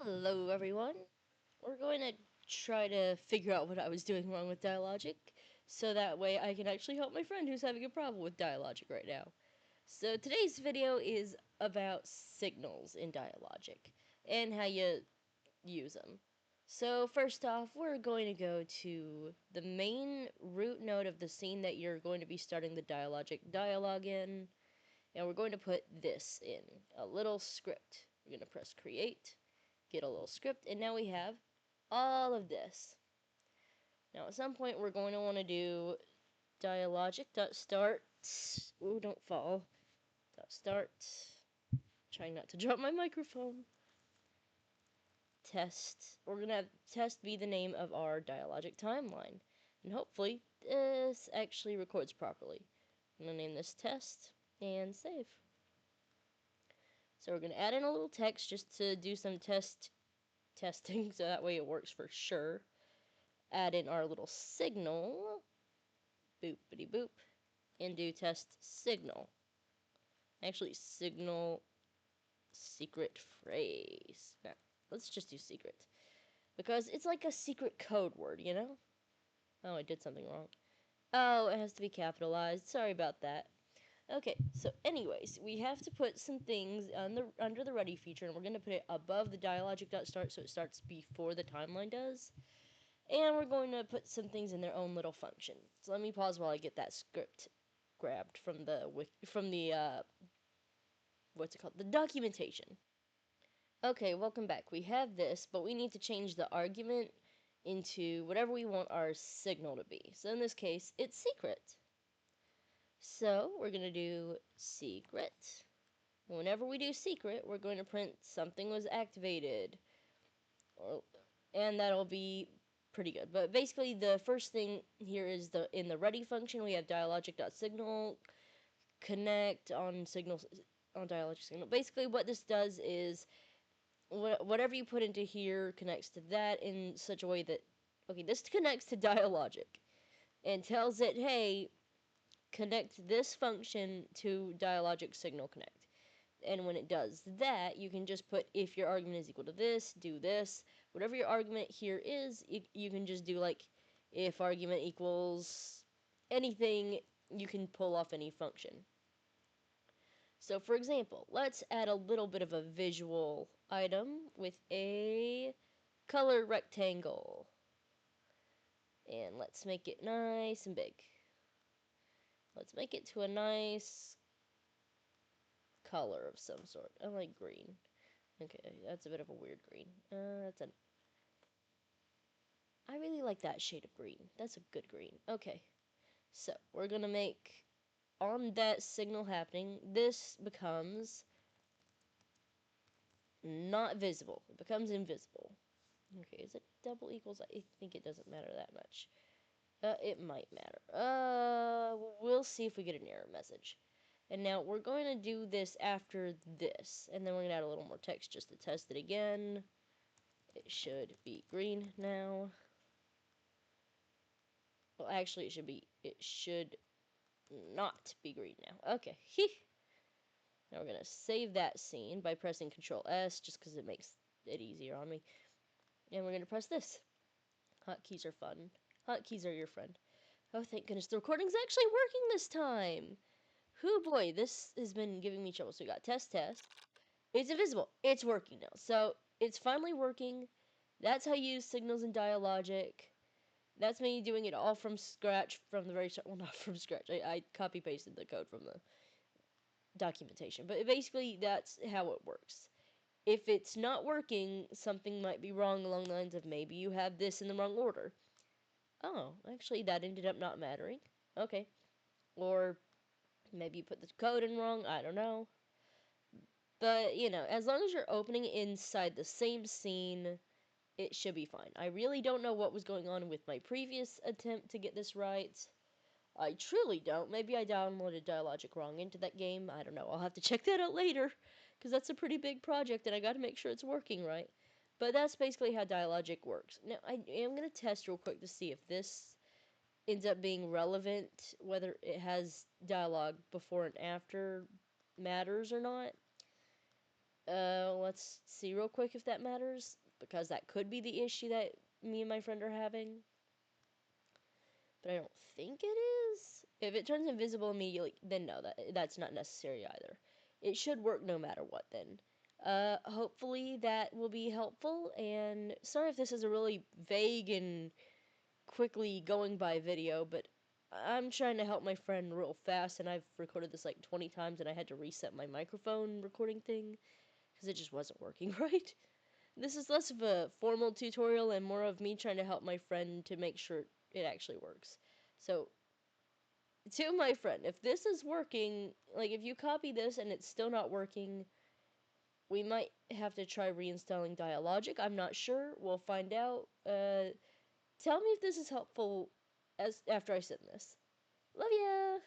Hello, everyone. We're going to try to figure out what I was doing wrong with Dialogic, so that way I can actually help my friend who's having a problem with Dialogic right now. So today's video is about signals in Dialogic, and how you use them. So first off, we're going to go to the main root node of the scene that you're going to be starting the Dialogic dialogue in, and we're going to put this in, a little script. We're going to press create, get a little script, and now we have all of this. Now at some point we're going to want to do dialogic.start. Ooh, don't fall. .start. Trying not to drop my microphone. Test. We're going to have test be the name of our dialogic timeline. And hopefully this actually records properly. I'm going to name this test and save. So we're going to add in a little text just to do some testing so that way it works for sure. Add in our little signal, boopity boop, and do test signal. Actually, signal secret phrase. Nah, let's just do secret. Because it's like a secret code word, you know? Oh, I did something wrong. Oh, it has to be capitalized. Sorry about that. Okay, so anyways, we have to put some things under the ready feature, and we're going to put it above the dialogic.start so it starts before the timeline does. And we're going to put some things in their own little function. So let me pause while I get that script grabbed from the what's it called? The documentation. Okay, welcome back. We have this, but we need to change the argument into whatever we want our signal to be. So in this case, it's secret. So we're going to do secret. Whenever we do secret, we're going to print something was activated. And that'll be pretty good. But basically, the first thing here is in the ready function, we have dialogic.signal connect on signals on dialogic signal. Basically, what this does is whatever you put into here connects to that in such a way that this connects to dialogic and tells it, hey, connect this function to dialogic signal connect. And when it does that, you can just put if your argument is equal to this, do this. Whatever your argument here is, you can just do like if argument equals anything, you can pull off any function. So for example, let's add a little bit of a visual item with a color rectangle. And let's make it nice and big. Let's make it to a nice color of some sort. I like green. Okay, that's a bit of a weird green. I really like that shade of green. That's a good green. Okay, so we're gonna make, on that signal happening, this becomes not visible. It becomes invisible. Okay, is it double equals? I think it doesn't matter that much. It might matter. We'll see if we get an error message. And now we're going to do this after this. And then we're going to add a little more text just to test it again. It should be green now. Well, actually, it should not be green now. Okay. Now we're going to save that scene by pressing Control S just because it makes it easier on me. And we're going to press this. Hotkeys are fun. Hotkeys are your friend. Oh, thank goodness. The recording's actually working this time. Whoo boy, this has been giving me trouble. So we got test. It's invisible. It's working now. So it's finally working. That's how you use signals in Dialogic. That's me doing it all from scratch from the very start. Well, not from scratch. I copy-pasted the code from the documentation. But basically, that's how it works. If it's not working, something might be wrong along the lines of maybe you have this in the wrong order. Oh, actually, that ended up not mattering. Okay. Or maybe you put the code in wrong. I don't know. But, as long as you're opening inside the same scene, it should be fine. I really don't know what was going on with my previous attempt to get this right. I truly don't. Maybe I downloaded Dialogic wrong into that game. I don't know. I'll have to check that out later, because that's a pretty big project, and I gotta make sure it's working right. But that's basically how Dialogic works. Now, I am going to test real quick to see if this ends up being relevant, whether it has dialogue before and after matters or not. Let's see real quick if that matters, because that could be the issue that me and my friend are having. But I don't think it is. If it turns invisible immediately, then no, that's not necessary either. It should work no matter what then. Hopefully that will be helpful, and sorry if this is a really vague and quickly going by video, but I'm trying to help my friend real fast, and I've recorded this like 20 times, and I had to reset my microphone recording thing because it just wasn't working right. This is less of a formal tutorial and more of me trying to help my friend to make sure it actually works. So, to my friend, if this is working, like if you copy this and it's still not working, we might have to try reinstalling Dialogic. I'm not sure. We'll find out. Tell me if this is helpful as after I send this. Love ya!